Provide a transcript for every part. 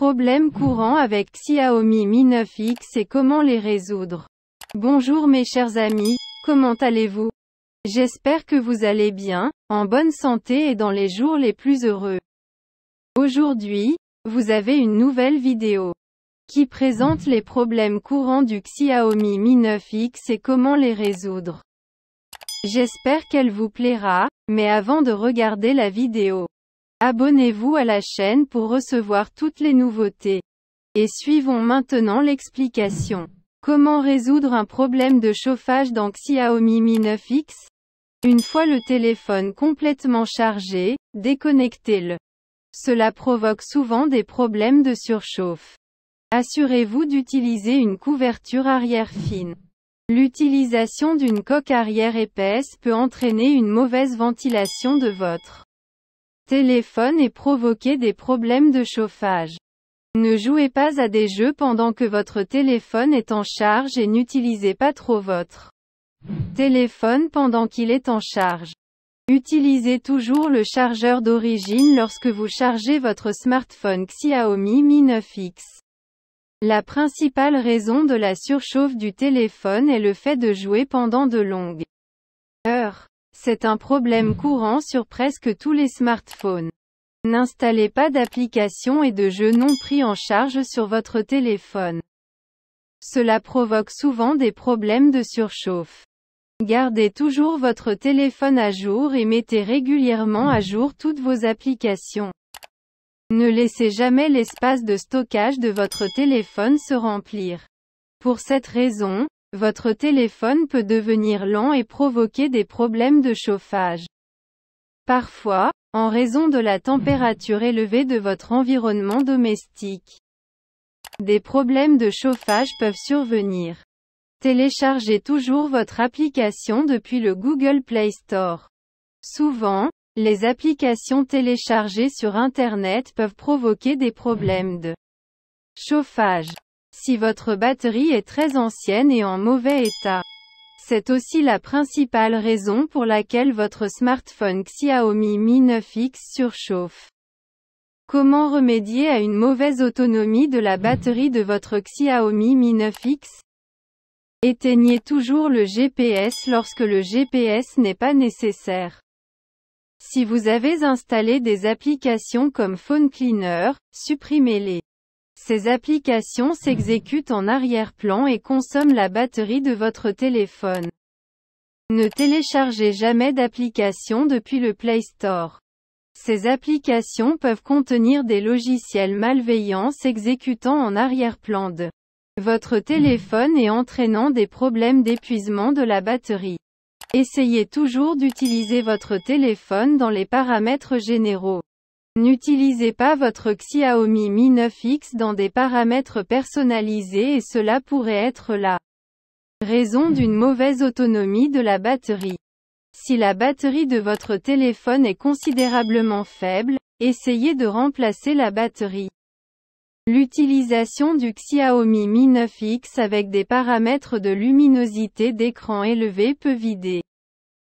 Problèmes courants avec Xiaomi Mi 9X et comment les résoudre. Bonjour mes chers amis, comment allez-vous? J'espère que vous allez bien, en bonne santé et dans les jours les plus heureux. Aujourd'hui, vous avez une nouvelle vidéo qui présente les problèmes courants du Xiaomi Mi 9X et comment les résoudre. J'espère qu'elle vous plaira, mais avant de regarder la vidéo, abonnez-vous à la chaîne pour recevoir toutes les nouveautés. Et suivons maintenant l'explication. Comment résoudre un problème de chauffage dans Xiaomi Mi 9X? Une fois le téléphone complètement chargé, déconnectez-le. Cela provoque souvent des problèmes de surchauffe. Assurez-vous d'utiliser une couverture arrière fine. L'utilisation d'une coque arrière épaisse peut entraîner une mauvaise ventilation de votre téléphone et provoquer des problèmes de chauffage. Ne jouez pas à des jeux pendant que votre téléphone est en charge et n'utilisez pas trop votre téléphone pendant qu'il est en charge. Utilisez toujours le chargeur d'origine lorsque vous chargez votre smartphone Xiaomi Mi 9X. La principale raison de la surchauffe du téléphone est le fait de jouer pendant de longues heures. C'est un problème courant sur presque tous les smartphones. N'installez pas d'applications et de jeux non pris en charge sur votre téléphone. Cela provoque souvent des problèmes de surchauffe. Gardez toujours votre téléphone à jour et mettez régulièrement à jour toutes vos applications. Ne laissez jamais l'espace de stockage de votre téléphone se remplir. Pour cette raison, votre téléphone peut devenir lent et provoquer des problèmes de chauffage. Parfois, en raison de la température élevée de votre environnement domestique, des problèmes de chauffage peuvent survenir. Téléchargez toujours votre application depuis le Google Play Store. Souvent, les applications téléchargées sur Internet peuvent provoquer des problèmes de chauffage. Si votre batterie est très ancienne et en mauvais état, c'est aussi la principale raison pour laquelle votre smartphone Xiaomi Mi 9X surchauffe. Comment remédier à une mauvaise autonomie de la batterie de votre Xiaomi Mi 9X? Éteignez toujours le GPS lorsque le GPS n'est pas nécessaire. Si vous avez installé des applications comme Phone Cleaner, supprimez-les. Ces applications s'exécutent en arrière-plan et consomment la batterie de votre téléphone. Ne téléchargez jamais d'applications depuis le Play Store. Ces applications peuvent contenir des logiciels malveillants s'exécutant en arrière-plan de votre téléphone et entraînant des problèmes d'épuisement de la batterie. Essayez toujours d'utiliser votre téléphone dans les paramètres généraux. N'utilisez pas votre Xiaomi Mi 9X dans des paramètres personnalisés et cela pourrait être la raison d'une mauvaise autonomie de la batterie. Si la batterie de votre téléphone est considérablement faible, essayez de remplacer la batterie. L'utilisation du Xiaomi Mi 9X avec des paramètres de luminosité d'écran élevés peut vider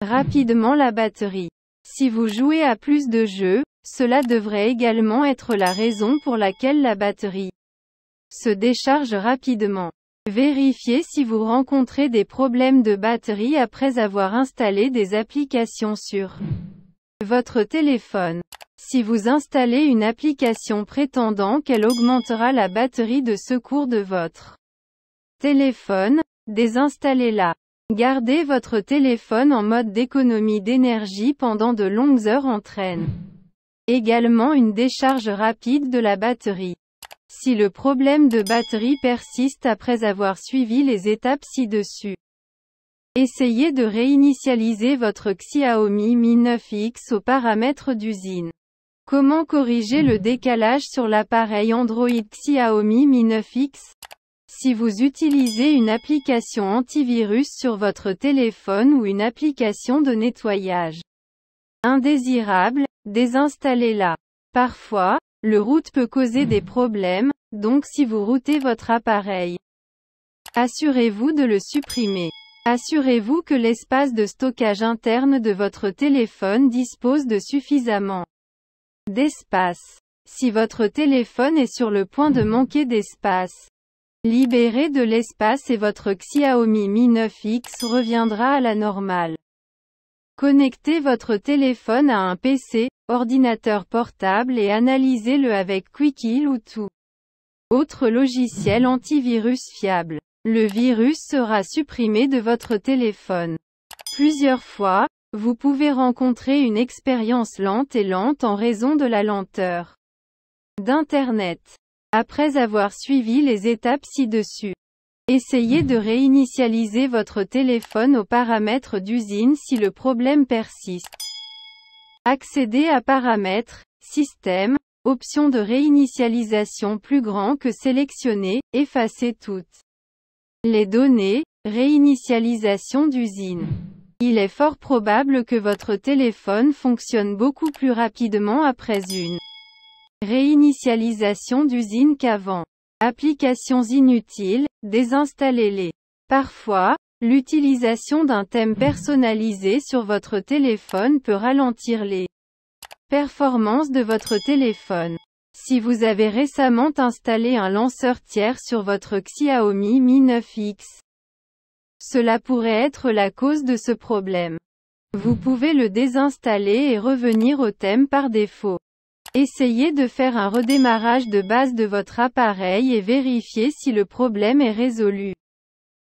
rapidement la batterie. Si vous jouez à plus de jeux, cela devrait également être la raison pour laquelle la batterie se décharge rapidement. Vérifiez si vous rencontrez des problèmes de batterie après avoir installé des applications sur votre téléphone. Si vous installez une application prétendant qu'elle augmentera la batterie de secours de votre téléphone, désinstallez-la. Gardez votre téléphone en mode d'économie d'énergie pendant de longues heures entraîne également une décharge rapide de la batterie. Si le problème de batterie persiste après avoir suivi les étapes ci-dessus, essayez de réinitialiser votre Xiaomi Mi 9X aux paramètres d'usine. Comment corriger le décalage sur l'appareil Android Xiaomi Mi 9X? Si vous utilisez une application antivirus sur votre téléphone ou une application de nettoyage indésirable, désinstallez-la. Parfois, le root peut causer des problèmes, donc si vous routez votre appareil, assurez-vous de le supprimer. Assurez-vous que l'espace de stockage interne de votre téléphone dispose de suffisamment d'espace. Si votre téléphone est sur le point de manquer d'espace, libérez de l'espace et votre Xiaomi Mi 9X reviendra à la normale. Connectez votre téléphone à un PC, ordinateur portable et analysez-le avec QuickHeal ou tout autre logiciel antivirus fiable. Le virus sera supprimé de votre téléphone. Plusieurs fois, vous pouvez rencontrer une expérience lente en raison de la lenteur d'Internet. Après avoir suivi les étapes ci-dessus, essayez de réinitialiser votre téléphone aux paramètres d'usine si le problème persiste. Accédez à Paramètres, Système, option de réinitialisation plus grand que sélectionnez, effacez toutes les données, réinitialisation d'usine. Il est fort probable que votre téléphone fonctionne beaucoup plus rapidement après une réinitialisation d'usine qu'avant. Applications inutiles, désinstallez-les. Parfois, l'utilisation d'un thème personnalisé sur votre téléphone peut ralentir les performances de votre téléphone. Si vous avez récemment installé un lanceur tiers sur votre Xiaomi Mi 9X, cela pourrait être la cause de ce problème. Vous pouvez le désinstaller et revenir au thème par défaut. Essayez de faire un redémarrage de base de votre appareil et vérifiez si le problème est résolu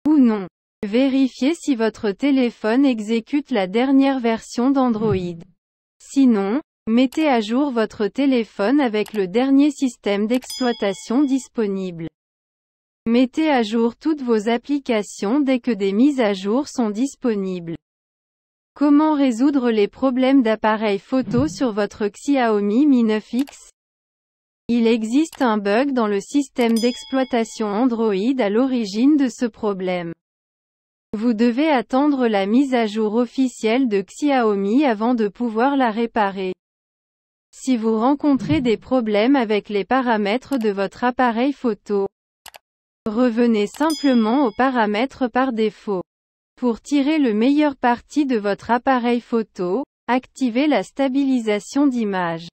ou non. Vérifiez si votre téléphone exécute la dernière version d'Android. Sinon, mettez à jour votre téléphone avec le dernier système d'exploitation disponible. Mettez à jour toutes vos applications dès que des mises à jour sont disponibles. Comment résoudre les problèmes d'appareil photo sur votre Xiaomi Mi 9X? Il existe un bug dans le système d'exploitation Android à l'origine de ce problème. Vous devez attendre la mise à jour officielle de Xiaomi avant de pouvoir la réparer. Si vous rencontrez des problèmes avec les paramètres de votre appareil photo, revenez simplement aux paramètres par défaut. Pour tirer le meilleur parti de votre appareil photo, activez la stabilisation d'image.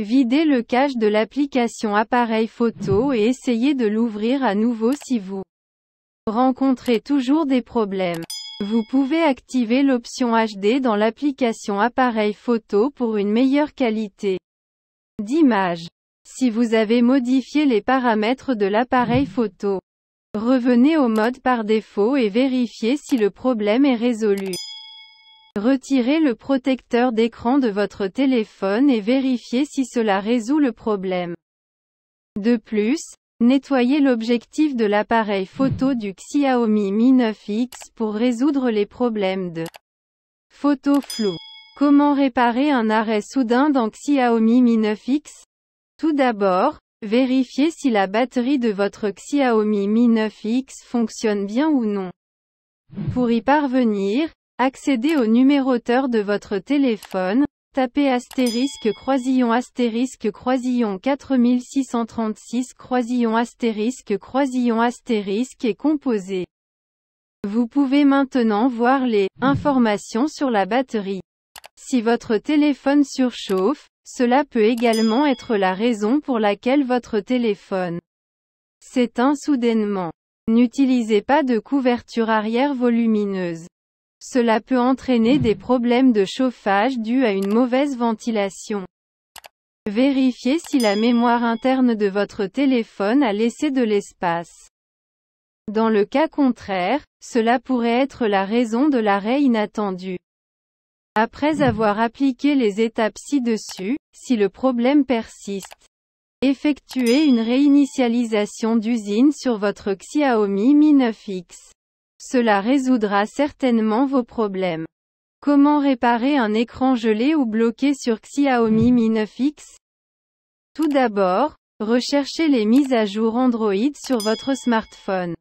Videz le cache de l'application appareil photo et essayez de l'ouvrir à nouveau si vous rencontrez toujours des problèmes. Vous pouvez activer l'option HD dans l'application appareil photo pour une meilleure qualité d'image. Si vous avez modifié les paramètres de l'appareil photo, revenez au mode par défaut et vérifiez si le problème est résolu. Retirez le protecteur d'écran de votre téléphone et vérifiez si cela résout le problème. De plus, nettoyez l'objectif de l'appareil photo du Xiaomi Mi 9X pour résoudre les problèmes de photo floue. Comment réparer un arrêt soudain dans Xiaomi Mi 9X? Tout d'abord, vérifiez si la batterie de votre Xiaomi Mi 9X fonctionne bien ou non. Pour y parvenir, accédez au numéroteur de votre téléphone, tapez astérisque croisillon 4636 croisillon astérisque et composez. Vous pouvez maintenant voir les informations sur la batterie. Si votre téléphone surchauffe, cela peut également être la raison pour laquelle votre téléphone s'éteint soudainement. N'utilisez pas de couverture arrière volumineuse. Cela peut entraîner des problèmes de chauffage dus à une mauvaise ventilation. Vérifiez si la mémoire interne de votre téléphone a laissé de l'espace. Dans le cas contraire, cela pourrait être la raison de l'arrêt inattendu. Après avoir appliqué les étapes ci-dessus, si le problème persiste, effectuez une réinitialisation d'usine sur votre Xiaomi Mi 9X. Cela résoudra certainement vos problèmes. Comment réparer un écran gelé ou bloqué sur Xiaomi Mi 9X? Tout d'abord, recherchez les mises à jour Android sur votre smartphone.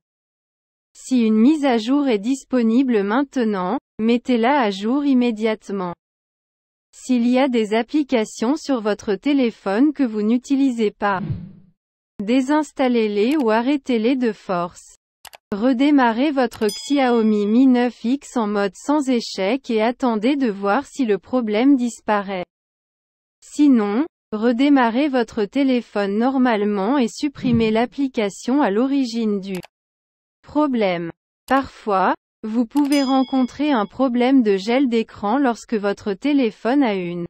Si une mise à jour est disponible maintenant, mettez-la à jour immédiatement. S'il y a des applications sur votre téléphone que vous n'utilisez pas, désinstallez-les ou arrêtez-les de force. Redémarrez votre Xiaomi Mi 9X en mode sans échec et attendez de voir si le problème disparaît. Sinon, redémarrez votre téléphone normalement et supprimez l'application à l'origine du problème. Parfois, vous pouvez rencontrer un problème de gel d'écran lorsque votre téléphone a une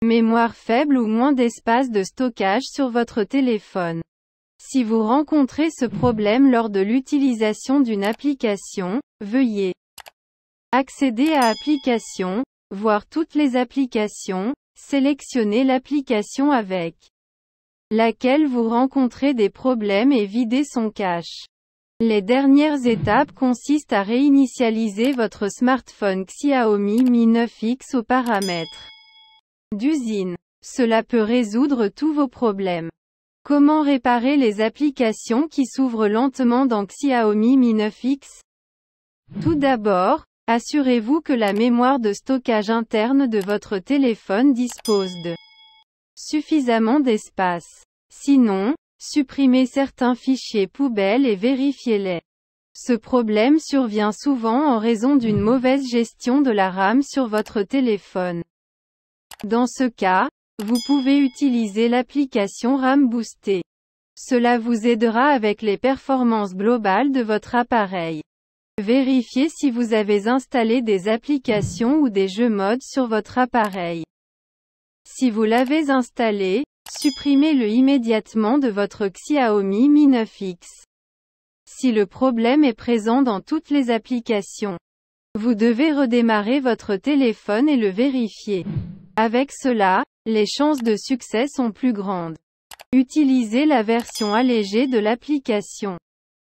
mémoire faible ou moins d'espace de stockage sur votre téléphone. Si vous rencontrez ce problème lors de l'utilisation d'une application, veuillez accéder à Applications, voir toutes les applications, sélectionner l'application avec laquelle vous rencontrez des problèmes et vider son cache. Les dernières étapes consistent à réinitialiser votre smartphone Xiaomi Mi 9X aux paramètres d'usine. Cela peut résoudre tous vos problèmes. Comment réparer les applications qui s'ouvrent lentement dans Xiaomi Mi 9X? Tout d'abord, assurez-vous que la mémoire de stockage interne de votre téléphone dispose de suffisamment d'espace. Sinon, supprimez certains fichiers poubelles et vérifiez-les. Ce problème survient souvent en raison d'une mauvaise gestion de la RAM sur votre téléphone. Dans ce cas, vous pouvez utiliser l'application RAM Boostée. Cela vous aidera avec les performances globales de votre appareil. Vérifiez si vous avez installé des applications ou des jeux modes sur votre appareil. Si vous l'avez installé, supprimez-le immédiatement de votre Xiaomi Mi 9X. Si le problème est présent dans toutes les applications, vous devez redémarrer votre téléphone et le vérifier. Avec cela, les chances de succès sont plus grandes. Utilisez la version allégée de l'application.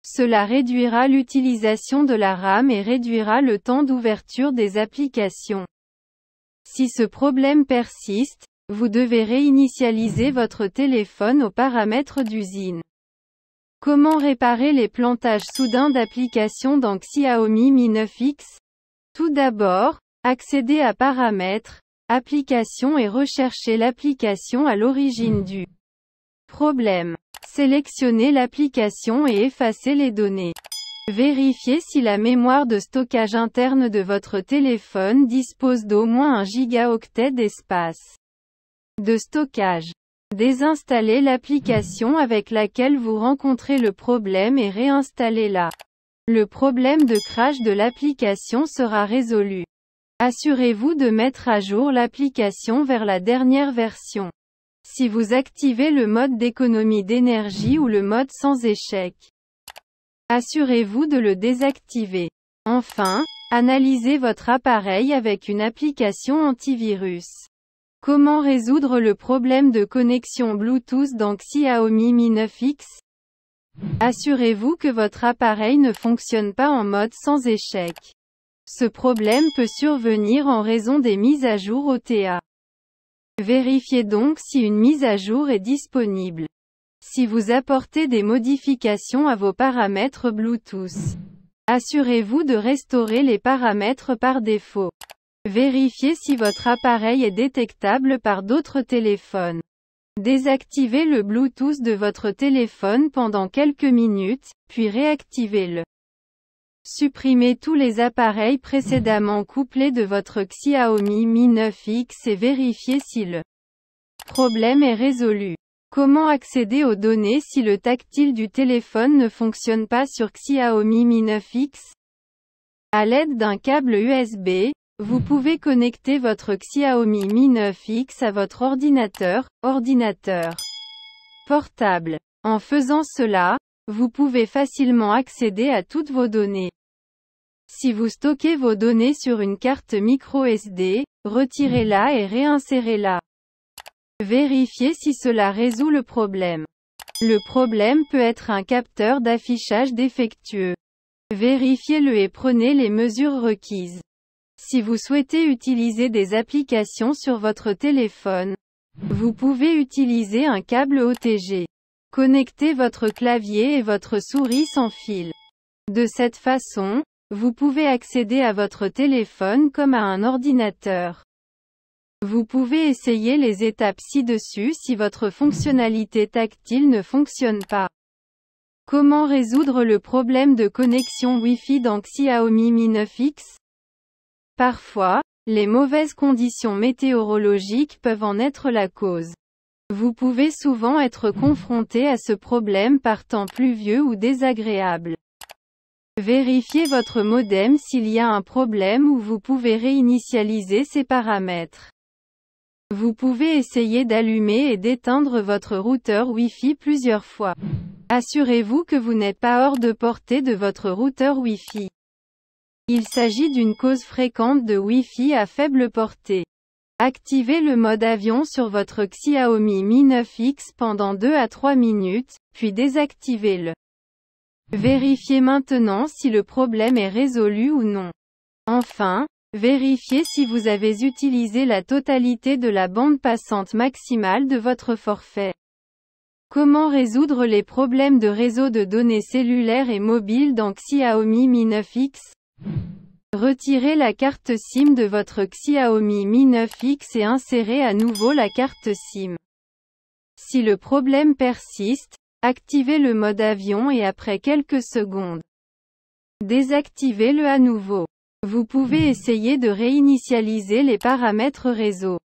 Cela réduira l'utilisation de la RAM et réduira le temps d'ouverture des applications. Si ce problème persiste, vous devez réinitialiser votre téléphone aux paramètres d'usine. Comment réparer les plantages soudains d'applications dans Xiaomi Mi 9X? Tout d'abord, accédez à Paramètres, Applications et recherchez l'application à l'origine du problème. Sélectionnez l'application et effacez les données. Vérifiez si la mémoire de stockage interne de votre téléphone dispose d'au moins 1 gigaoctet d'espace de stockage. Désinstallez l'application avec laquelle vous rencontrez le problème et réinstallez-la. Le problème de crash de l'application sera résolu. Assurez-vous de mettre à jour l'application vers la dernière version. Si vous activez le mode d'économie d'énergie ou le mode sans échec, assurez-vous de le désactiver. Enfin, analysez votre appareil avec une application antivirus. Comment résoudre le problème de connexion Bluetooth dans Xiaomi Mi 9X? Assurez-vous que votre appareil ne fonctionne pas en mode sans échec. Ce problème peut survenir en raison des mises à jour OTA. Vérifiez donc si une mise à jour est disponible. Si vous apportez des modifications à vos paramètres Bluetooth, assurez-vous de restaurer les paramètres par défaut. Vérifiez si votre appareil est détectable par d'autres téléphones. Désactivez le Bluetooth de votre téléphone pendant quelques minutes, puis réactivez-le. Supprimez tous les appareils précédemment couplés de votre Xiaomi Mi 9X et vérifiez si le problème est résolu. Comment accéder aux données si le tactile du téléphone ne fonctionne pas sur Xiaomi Mi 9X? À l'aide d'un câble USB, vous pouvez connecter votre Xiaomi Mi 9X à votre ordinateur portable. En faisant cela, vous pouvez facilement accéder à toutes vos données. Si vous stockez vos données sur une carte micro SD, retirez-la et réinsérez-la. Vérifiez si cela résout le problème. Le problème peut être un capteur d'affichage défectueux. Vérifiez-le et prenez les mesures requises. Si vous souhaitez utiliser des applications sur votre téléphone, vous pouvez utiliser un câble OTG. Connectez votre clavier et votre souris sans fil. De cette façon, vous pouvez accéder à votre téléphone comme à un ordinateur. Vous pouvez essayer les étapes ci-dessus si votre fonctionnalité tactile ne fonctionne pas. Comment résoudre le problème de connexion Wi-Fi dans Xiaomi Mi 9X? Parfois, les mauvaises conditions météorologiques peuvent en être la cause. Vous pouvez souvent être confronté à ce problème par temps pluvieux ou désagréable. Vérifiez votre modem s'il y a un problème ou vous pouvez réinitialiser ses paramètres. Vous pouvez essayer d'allumer et d'éteindre votre routeur Wi-Fi plusieurs fois. Assurez-vous que vous n'êtes pas hors de portée de votre routeur Wi-Fi. Il s'agit d'une cause fréquente de Wi-Fi à faible portée. Activez le mode avion sur votre Xiaomi Mi 9X pendant 2 à 3 minutes, puis désactivez-le. Vérifiez maintenant si le problème est résolu ou non. Enfin, vérifiez si vous avez utilisé la totalité de la bande passante maximale de votre forfait. Comment résoudre les problèmes de réseau de données cellulaires et mobiles dans Xiaomi Mi 9X? Retirez la carte SIM de votre Xiaomi Mi 9X et insérez à nouveau la carte SIM. Si le problème persiste, activez le mode avion et après quelques secondes, désactivez-le à nouveau. Vous pouvez essayer de réinitialiser les paramètres réseau.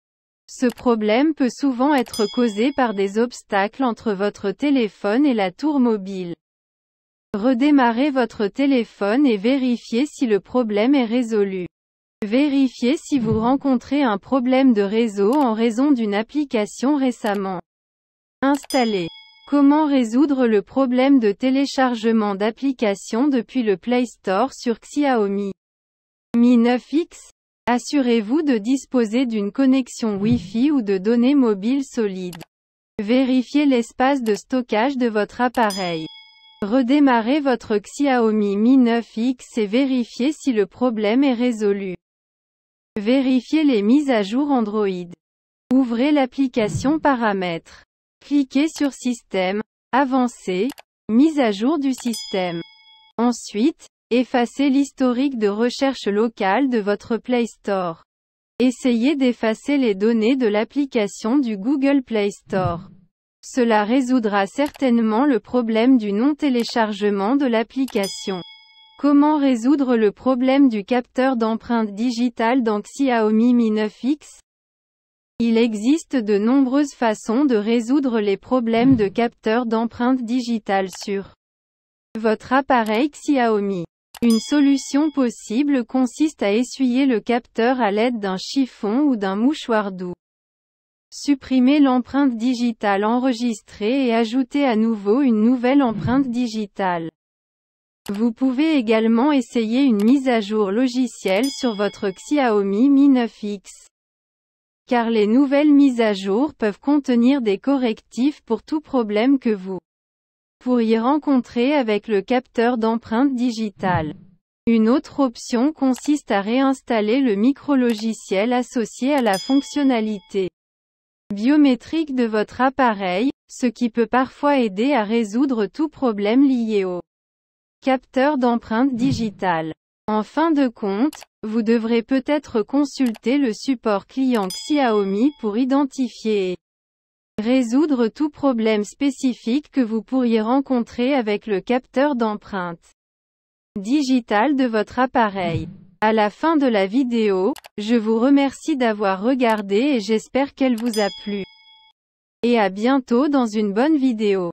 Ce problème peut souvent être causé par des obstacles entre votre téléphone et la tour mobile. Redémarrez votre téléphone et vérifiez si le problème est résolu. Vérifiez si vous rencontrez un problème de réseau en raison d'une application récemment installée. Comment résoudre le problème de téléchargement d'applications depuis le Play Store sur Xiaomi Mi 9X? Assurez-vous de disposer d'une connexion Wi-Fi ou de données mobiles solides. Vérifiez l'espace de stockage de votre appareil. Redémarrez votre Xiaomi Mi 9X et vérifiez si le problème est résolu. Vérifiez les mises à jour Android. Ouvrez l'application Paramètres. Cliquez sur Système, Avancé, Mise à jour du système. Ensuite, effacez l'historique de recherche locale de votre Play Store. Essayez d'effacer les données de l'application du Google Play Store. Cela résoudra certainement le problème du non-téléchargement de l'application. Comment résoudre le problème du capteur d'empreinte digitale dans Xiaomi Mi 9X? Il existe de nombreuses façons de résoudre les problèmes de capteur d'empreinte digitale sur votre appareil Xiaomi. Une solution possible consiste à essuyer le capteur à l'aide d'un chiffon ou d'un mouchoir doux. Supprimez l'empreinte digitale enregistrée et ajoutez à nouveau une nouvelle empreinte digitale. Vous pouvez également essayer une mise à jour logicielle sur votre Xiaomi Mi 9X. Car les nouvelles mises à jour peuvent contenir des correctifs pour tout problème que vous pourriez rencontrer avec le capteur d'empreinte digitale. Une autre option consiste à réinstaller le micrologiciel associé à la fonctionnalité biométrique de votre appareil, ce qui peut parfois aider à résoudre tout problème lié au capteur d'empreinte digitale. En fin de compte, vous devrez peut-être consulter le support client Xiaomi pour identifier et résoudre tout problème spécifique que vous pourriez rencontrer avec le capteur d'empreinte digitale de votre appareil. À la fin de la vidéo, je vous remercie d'avoir regardé et j'espère qu'elle vous a plu. Et à bientôt dans une bonne vidéo.